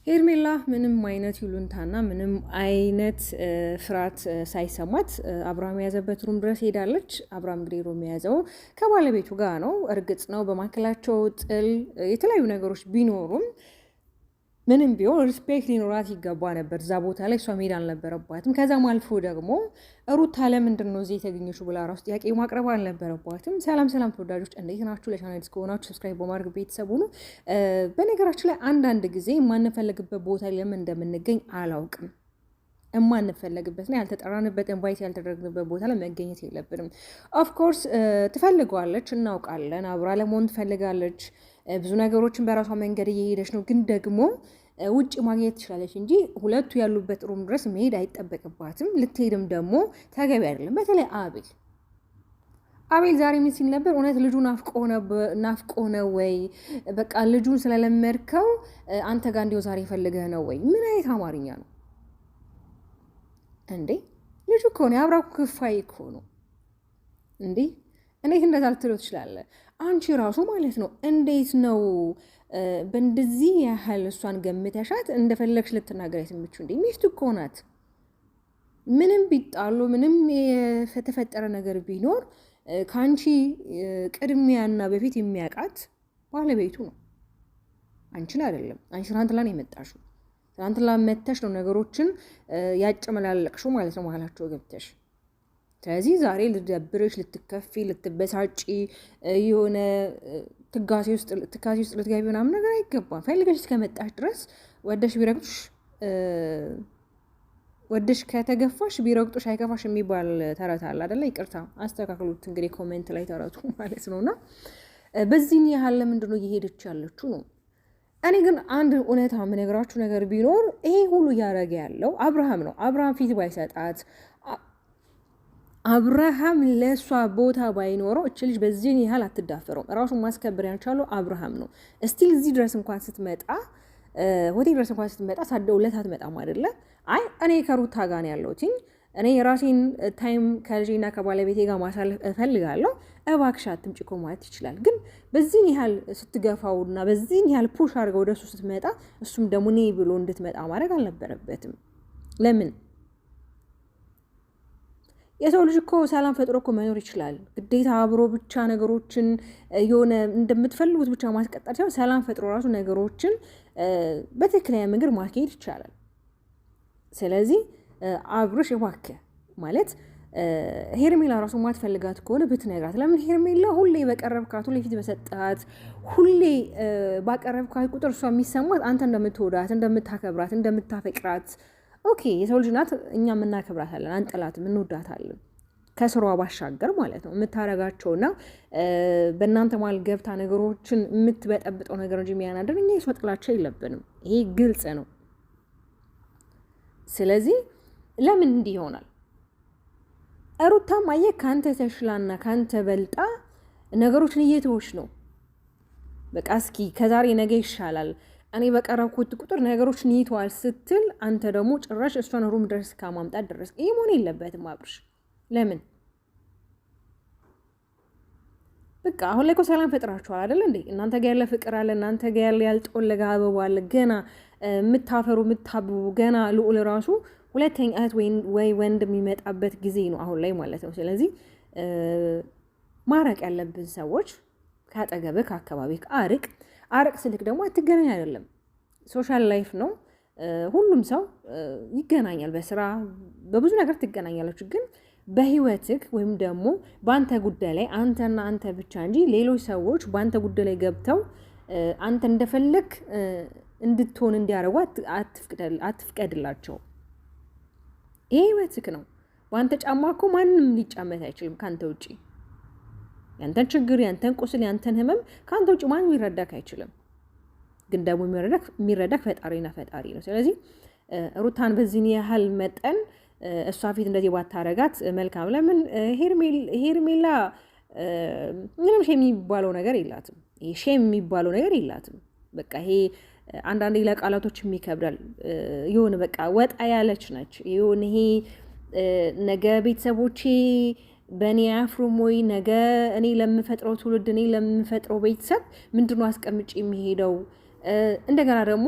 ሄርሜላ ምንም አይነት ይሉንታና ምንም አይነት ፍርሃት ሳይሰማት አብርሃም የያዘበት ሩም ድረስ ሄዳለች። አብርሃም እንግዲህ ሩም የያዘው ከባለቤቱ ጋር ነው። እርግጥ ነው በመካከላቸው ጥል የተለያዩ ነገሮች ቢኖሩም ምንም ቢሆን ሪስፔክት ሊኖራት ይገባ ነበር። እዛ ቦታ ላይ እሷ መሄድ አልነበረባትም። ከዛም አልፎ ደግሞ ሩታ ለምንድን ነው እዚህ የተገኘችው ብላ ራሱ ጥያቄ ማቅረብ አልነበረባትም። ሰላም ተወዳጆች እንዴት ናችሁ? ለቻናል ከሆናችሁ ሰብስክራይብ በማድረግ ቤተሰቡ ነው። በነገራችን ላይ አንዳንድ ጊዜ የማንፈለግበት ቦታ ለምን እንደምንገኝ አላውቅም። የማንፈለግበትና ያልተጠራንበት ኢንቫይት ያልተደረግንበት ቦታ ላይ መገኘት የለብንም። ኦፍኮርስ ትፈልገዋለች፣ እናውቃለን። አብራ ለመሆን ትፈልጋለች። ብዙ ነገሮችን በራሷ መንገድ እየሄደች ነው። ግን ደግሞ ውጭ ማግኘት ትችላለች እንጂ ሁለቱ ያሉበት ሩም ድረስ መሄድ አይጠበቅባትም። ልትሄድም ደግሞ ተገቢ አይደለም። በተለይ አቤል ዛሬ ምን ሲል ነበር? እውነት ልጁ ናፍቆ ነው ወይ? በቃ ልጁን ስለለመድከው አንተ ጋር እንዲሁ ዛሬ ፈልገህ ነው ወይ? ምን አይነት አማርኛ ነው እንዴ? ልጁ እኮ ነው የአብራኩ ክፋይ እኮ ነው እንዴ! እንዴት እንደዛ ልትለው ትችላለህ? አንቺ ራሱ ማለት ነው እንዴት ነው በእንደዚህ ያህል እሷን ገምተሻት እንደፈለግሽ ልትናገራት የምችው? እንዴ ሚስቱ እኮ ናት። ምንም ቢጣሉ ምንም የተፈጠረ ነገር ቢኖር ከአንቺ ቅድሚያና በፊት የሚያውቃት ባለቤቱ ነው፣ አንቺን አይደለም። አንቺ ትናንትና ነው የመጣሽው። ትናንትና መተሽ ነው ነገሮችን ያጨመላለቅሽው ማለት ነው መሀላቸው ገብተሽ። ስለዚህ ዛሬ ልደብርሽ፣ ልትከፊ፣ ልትበሳጪ የሆነ ትካሴ ውስጥ ልትገቢ ምናምን ነገር አይገባም። ፈልገሽ እስከመጣሽ ድረስ ወደሽ ከተገፋሽ ቢረግጡሽ አይከፋሽ የሚባል ተረት አለ አይደለ? ይቅርታ አስተካክሉት እንግዲህ ኮሜንት ላይ ተረቱ ማለት ነውና በዚህን ያህል ለምንድን ነው እየሄደች ያለችው ነው። እኔ ግን አንድ እውነታ የምነግራችሁ ነገር ቢኖር ይሄ ሁሉ እያደረገ ያለው አብርሃም ነው። አብርሃም ፊት ባይሰጣት፣ አብርሃም ለእሷ ቦታ ባይኖረው እች ልጅ በዚህን ያህል አትዳፈረውም። ራሱን ማስከበር ያልቻለው አብርሃም ነው። እስቲል እዚህ ድረስ እንኳን ስትመጣ ሆቴል ድረስ እንኳን ስትመጣ ሳደውለት አትመጣም አይደለ? አይ እኔ ከሩታ ጋር ነው ያለሁት፣ እኔ የራሴን ታይም ከልጄና ከባለቤቴ ጋር ማሳለፍ እፈልጋለሁ፣ እባክሽ አትምጪ እኮ ማለት ይችላል። ግን በዚህን ያህል ስትገፋውና በዚህን ያህል ፑሽ አድርገው ወደሱ ስትመጣ እሱም ደግሞ እኔ ብሎ እንድትመጣ ማድረግ አልነበረበትም። ለምን? የሰው ልጅ እኮ ሰላም ፈጥሮ እኮ መኖር ይችላል። ግዴታ አብሮ ብቻ ነገሮችን የሆነ እንደምትፈልጉት ብቻ ማስቀጠል ሳይሆን ሰላም ፈጥሮ ራሱ ነገሮችን በትክክለኛ መንገድ ማስኬድ ይቻላል። ስለዚህ አብርሽ እባክህ ማለት ሄርሜላ ራሱ ማትፈልጋት ከሆነ ብትነግራት። ለምን ሄርሜላ ሁሌ በቀረብካት፣ ሁሌ ፊት በሰጣት፣ ሁሌ ባቀረብካት ቁጥር እሷ የሚሰማት አንተ እንደምትወዳት፣ እንደምታከብራት፣ እንደምታፈቅራት። ኦኬ የሰው ልጅ ናት፣ እኛም እናከብራታለን፣ አንጠላትም፣ እንወዳታለን ከስሯ ባሻገር ማለት ነው። የምታረጋቸውና በእናንተ መሀል ገብታ ነገሮችን የምትበጠብጠው ነገር እንጂ የሚያናደር እኛ የሷ ጥላቻ የለብንም። ይሄ ግልጽ ነው። ስለዚህ ለምን እንዲህ ይሆናል? ሩታም አየህ ካንተ ተሽላና ካንተ በልጣ ነገሮችን እየተወች ነው። በቃ እስኪ ከዛሬ ነገ ይሻላል፣ እኔ በቀረብኩት ቁጥር ነገሮችን ይተዋል ስትል አንተ ደግሞ ጭራሽ እሷን ሩም ድረስ ከማምጣት ድረስ። ይሄ መሆን የለበትም አብርሽ። ለምን? በቃ አሁን ላይ እኮ ሰላም ፈጥራችኋል አይደል እንዴ? እናንተ ጋር ያለ ፍቅር አለ፣ እናንተ ጋር ያለ ያልጠወለገ አበባ አለ፣ ገና የምታፈሩ የምታብቡ ገና ልዑል ራሱ ሁለተኛ እህት ወይ ወንድ የሚመጣበት ጊዜ ነው አሁን ላይ ማለት ነው። ስለዚህ ማረቅ ያለብን ሰዎች ከአጠገብህ ከአካባቢህ አርቅ ስልክ ደግሞ አትገናኝ አይደለም፣ ሶሻል ላይፍ ነው። ሁሉም ሰው ይገናኛል፣ በስራ በብዙ ነገር ትገናኛላችሁ። ግን በህይወትህ ወይም ደግሞ በአንተ ጉዳይ ላይ አንተና አንተ ብቻ እንጂ ሌሎች ሰዎች በአንተ ጉዳይ ላይ ገብተው አንተ እንደፈለግ እንድትሆን እንዲያደርጉ አትፍቀድላቸው። ይሄ ህይወትህ ነው። በአንተ ጫማ እኮ ማንም ሊጫመት አይችልም ከአንተ ውጭ። ያንተን ችግር፣ ያንተን ቁስል፣ ያንተን ህመም ከአንተ ውጭ ማንም ሊረዳክ አይችልም። ግን ደግሞ የሚረዳክ ፈጣሪና ፈጣሪ ነው። ስለዚህ ሩታን በዚህን ያህል መጠን እሷ ፊት እንደዚህ ባታረጋት መልካም። ለምን ሄርሜላ ምንም ሼም የሚባለው ነገር የላትም። ይሄ ሼም የሚባለው ነገር የላትም። በቃ ይሄ አንዳንዴ ለቃላቶች የሚከብዳል። የሆነ በቃ ወጣ ያለች ነች። የሆነ ይሄ ነገ ቤተሰቦቼ በእኔ አፍሩም ወይ ነገ እኔ ለምፈጥረው ትውልድ እኔ ለምፈጥረው ቤተሰብ ምንድነው አስቀምጭ የሚሄደው? እንደገና ደግሞ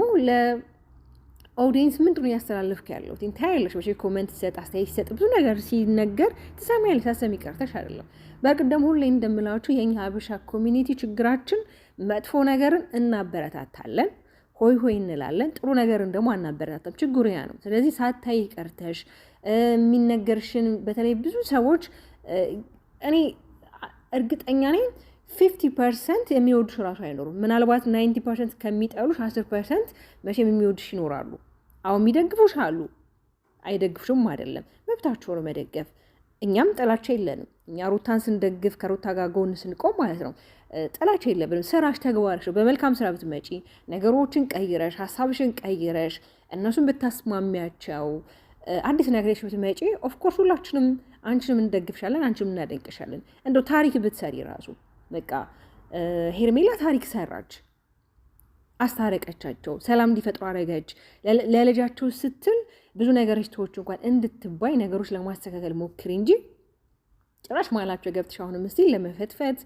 ኦዲየንስ ምንድን ነው ያስተላልፍክ ያለው ታያለሽ። በሺ ኮሜንት ሲሰጥ አስተያየት ሲሰጥ ብዙ ነገር ሲነገር ትሰሚያለሽ። ሳሰሚ ቀርተሽ አይደለም። በእርግጥ ደግሞ ሁሌ እንደምላችሁ የኛ ሀበሻ ኮሚኒቲ ችግራችን መጥፎ ነገርን እናበረታታለን፣ ሆይ ሆይ እንላለን፣ ጥሩ ነገርን ደግሞ አናበረታታም። ችግሩ ያ ነው። ስለዚህ ሳታይ ቀርተሽ የሚነገርሽን በተለይ ብዙ ሰዎች እኔ እርግጠኛ ነኝ 50% የሚወዱሽ ራሱ አይኖሩም። ምናልባት 90% ከሚጠሉሽ 10% መቼም የሚወዱሽ ይኖራሉ። አሁን የሚደግፉሽ አሉ፣ አይደግፉሽም አይደለም፣ መብታቸው ነው መደገፍ። እኛም ጥላቻ የለንም። እኛ ሩታን ስንደግፍ ከሩታ ጋር ጎን ስንቆም ማለት ነው ጥላቻ የለብንም። ስራሽ ተግባርሽ ነው። በመልካም ስራ ብትመጪ ነገሮችን ቀይረሽ ሀሳብሽን ቀይረሽ እነሱን ብታስማሚያቸው አዲስ ነገሮች ብትመጪ ኦፍኮርስ ሁላችንም አንቺንም እንደግፍሻለን፣ አንቺንም እናደንቅሻለን። እንደው ታሪክ ብትሰሪ ራሱ በቃ ሄርሜላ ታሪክ ሰራች፣ አስታረቀቻቸው፣ ሰላም እንዲፈጥሩ አረገች። ለልጃቸው ስትል ብዙ ነገሮች ተወች እንኳን እንድትባይ ነገሮች ለማስተካከል ሞክሪ እንጂ ጭራሽ ማላቸው ገብተሽ አሁንም እስቲ ለመፈትፈት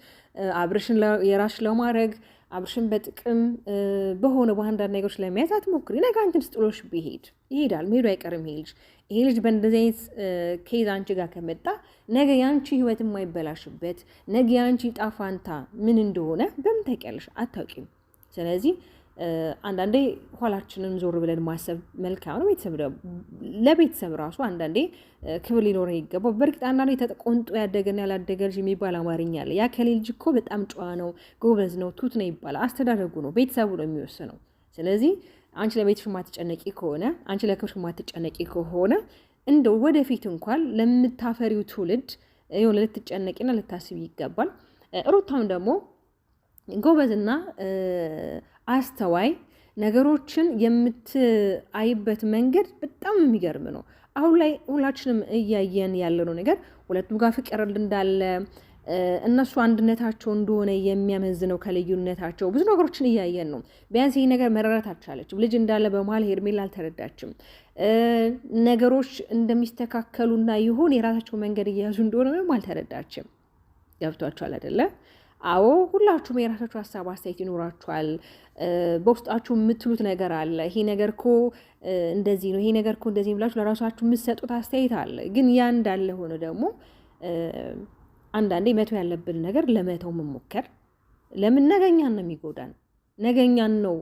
አብርሽን የራስሽ ለማድረግ አብርሽን በጥቅም በሆነ በአንዳንድ ነገሮች ለመያዝ አትሞክሪ። ነገ አንቺን ስጥሎሽ ቢሄድ ይሄዳል፣ መሄዱ አይቀርም። ይሄ ልጅ በእንደዚህ አይነት ኬዝ አንቺ ጋር ከመጣ ነገ የአንቺ ህይወት የማይበላሽበት ነገ የአንቺ ጣፋንታ ምን እንደሆነ በምን ታውቂያለሽ? አታውቂም። ስለዚህ አንዳንዴ ኋላችንን ዞር ብለን ማሰብ መልካም ነው። ለቤተሰብ ራሱ አንዳንዴ ክብር ሊኖረን ይገባው። በእርግጥ አንዳንዴ ተቆንጦ ያደገና ያላደገ ልጅ የሚባል አማርኛ አለ። ያ ከሌ ልጅ እኮ በጣም ጨዋ ነው፣ ጎበዝ ነው፣ ቱት ነው ይባላል። አስተዳደጉ ነው፣ ቤተሰቡ ነው የሚወስነው። ስለዚህ አንቺ ለቤትሽ ማትጨነቂ ከሆነ አንቺ ለክብርሽ ማትጨነቂ ከሆነ እንደው ወደፊት እንኳን ለምታፈሪው ትውልድ የሆነ ልትጨነቂና ልታስቢ ይገባል። ሩታም ደግሞ ጎበዝና አስተዋይ ነገሮችን የምትአይበት መንገድ በጣም የሚገርም ነው። አሁን ላይ ሁላችንም እያየን ያለነው ነገር ሁለቱም ጋር ፍቅር እንዳለ እነሱ አንድነታቸው እንደሆነ የሚያመዝነው ከልዩነታቸው ብዙ ነገሮችን እያየን ነው። ቢያንስ ይህ ነገር መረዳት አልቻለችም። ልጅ እንዳለ በመሀል ሄርሜላ አልተረዳችም። ነገሮች እንደሚስተካከሉና ይሆን የራሳቸው መንገድ እየያዙ እንደሆነ ምንም አልተረዳችም። ገብቷችኋል አይደለ? አዎ ሁላችሁም የራሳችሁ ሀሳብ አስተያየት ይኖራችኋል። በውስጣችሁ የምትሉት ነገር አለ። ይሄ ነገር እኮ እንደዚህ ነው፣ ይሄ ነገር እኮ እንደዚህ ብላችሁ ለራሳችሁ የምትሰጡት አስተያየት አለ። ግን ያ እንዳለ ሆነ ደግሞ አንዳንዴ መተው ያለብን ነገር ለመተው መሞከር። ለምን ነገኛን ነው የሚጎዳን፣ ነገኛን ነው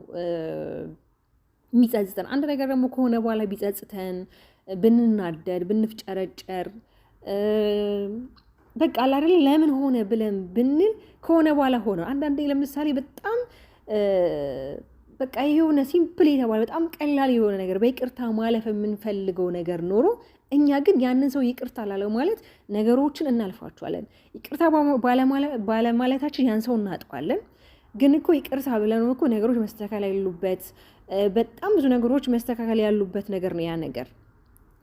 የሚጸጽተን። አንድ ነገር ደግሞ ከሆነ በኋላ ቢጸጽተን፣ ብንናደድ፣ ብንፍጨረጨር በቃ አይደል ለምን ሆነ ብለን ብንል ከሆነ በኋላ ሆነ። አንዳንዴ ለምሳሌ በጣም በቃ የሆነ ሲምፕል የተባለ በጣም ቀላል የሆነ ነገር በይቅርታ ማለፍ የምንፈልገው ነገር ኖሮ እኛ ግን ያንን ሰው ይቅርታ ላለው ማለት ነገሮችን እናልፋቸዋለን። ይቅርታ ባለማለታችን ያን ሰው እናጠዋለን። ግን እኮ ይቅርታ ብለን እኮ ነገሮች መስተካከል ያሉበት በጣም ብዙ ነገሮች መስተካከል ያሉበት ነገር ነው ያ ነገር።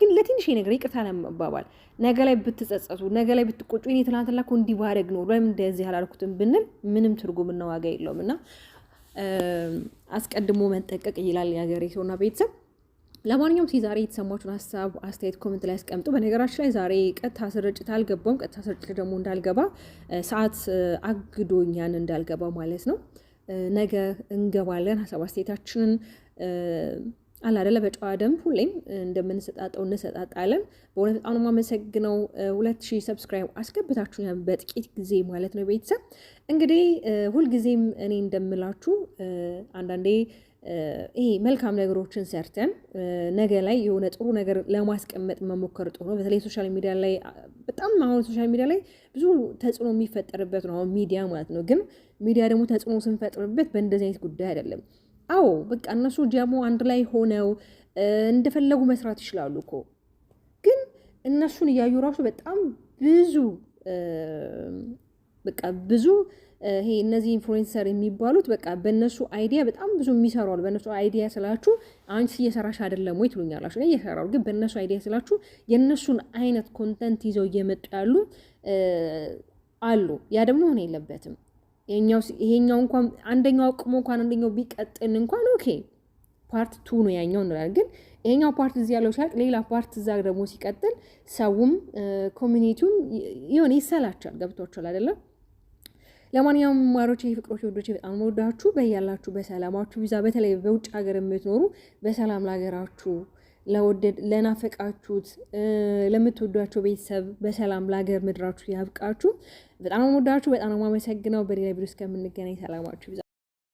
ግን ለትንሽ ነገር ይቅርታ ለመባባል ነገ ላይ ብትጸጸቱ፣ ነገ ላይ ብትቆጩ እኔ ትናንትና እኮ እንዲህ ባደርግ ነው ወይም እንደዚህ አላልኩትም ብንል ምንም ትርጉምና ዋጋ የለውም። እና አስቀድሞ መጠቀቅ ይላል የሀገሬ ሰውና ቤተሰብ። ለማንኛውም ዛሬ የተሰማችሁን ሀሳብ አስተያየት ኮሜንት ላይ አስቀምጡ። በነገራችን ላይ ዛሬ ቀጥታ ስርጭት አልገባም። ቀጥታ ስርጭት ደግሞ እንዳልገባ ሰዓት አግዶኛን እንዳልገባ ማለት ነው። ነገ እንገባለን። ሀሳብ አስተያየታችንን አላደለ በጨዋ ደንብ ሁሌም እንደምንሰጣጠው እንሰጣጣለን። በእውነት በጣም ነው የማመሰግነው። 2000 ሰብስክራይብ አስገብታችሁኛል በጥቂት ጊዜ ማለት ነው። ቤተሰብ እንግዲህ ሁልጊዜም እኔ እንደምላችሁ አንዳንዴ ይሄ መልካም ነገሮችን ሰርተን ነገ ላይ የሆነ ጥሩ ነገር ለማስቀመጥ መሞከር ጥሩ ነው። በተለይ ሶሻል ሚዲያ ላይ በጣም አሁን ሶሻል ሚዲያ ላይ ብዙ ተጽዕኖ የሚፈጠርበት ነው አሁን ሚዲያ ማለት ነው። ግን ሚዲያ ደግሞ ተጽዕኖ ስንፈጥርበት በእንደዚህ አይነት ጉዳይ አይደለም። አዎ በቃ እነሱ ደግሞ አንድ ላይ ሆነው እንደፈለጉ መስራት ይችላሉ እኮ። ግን እነሱን እያዩ ራሱ በጣም ብዙ በቃ ብዙ ይሄ እነዚህ ኢንፍሉዌንሰር የሚባሉት በቃ በእነሱ አይዲያ በጣም ብዙ የሚሰራሉ። በእነሱ አይዲያ ስላችሁ አንቺ እየሰራሽ አይደለም ወይ ትሉኛላችሁ። እኔ እየሰራሁ ግን በእነሱ አይዲያ ስላችሁ የእነሱን አይነት ኮንተንት ይዘው እየመጡ ያሉ አሉ። ያ ደግሞ ሆነ የለበትም። ይሄኛው እንኳን አንደኛው አቅሞ እንኳን አንደኛው ቢቀጥል እንኳን ኦኬ ፓርት 2 ነው ያኛው እንላለን። ግን ይሄኛው ፓርት እዚህ ያለው ሲያልቅ ሌላ ፓርት እዛ ደግሞ ሲቀጥል ሰውም ኮሚኒቲውም ይሆን ይሰላቻል። ገብቷችኋል አይደለም? ለማንኛውም ማሮቼ፣ ፍቅሮቼ፣ ወዶቼ በጣም ወዳችሁ በያላችሁ በሰላማችሁ ቪዛ በተለይ በውጭ ሀገር የምትኖሩ በሰላም ለሀገራችሁ ለናፈቃችሁት ለምትወዷቸው ቤተሰብ በሰላም ለሀገር ምድራችሁ ያብቃችሁ። በጣም ወዳችሁ በጣም ማመሰግነው። በሌላ ቪዲዮ እስከምንገናኝ ሰላማችሁ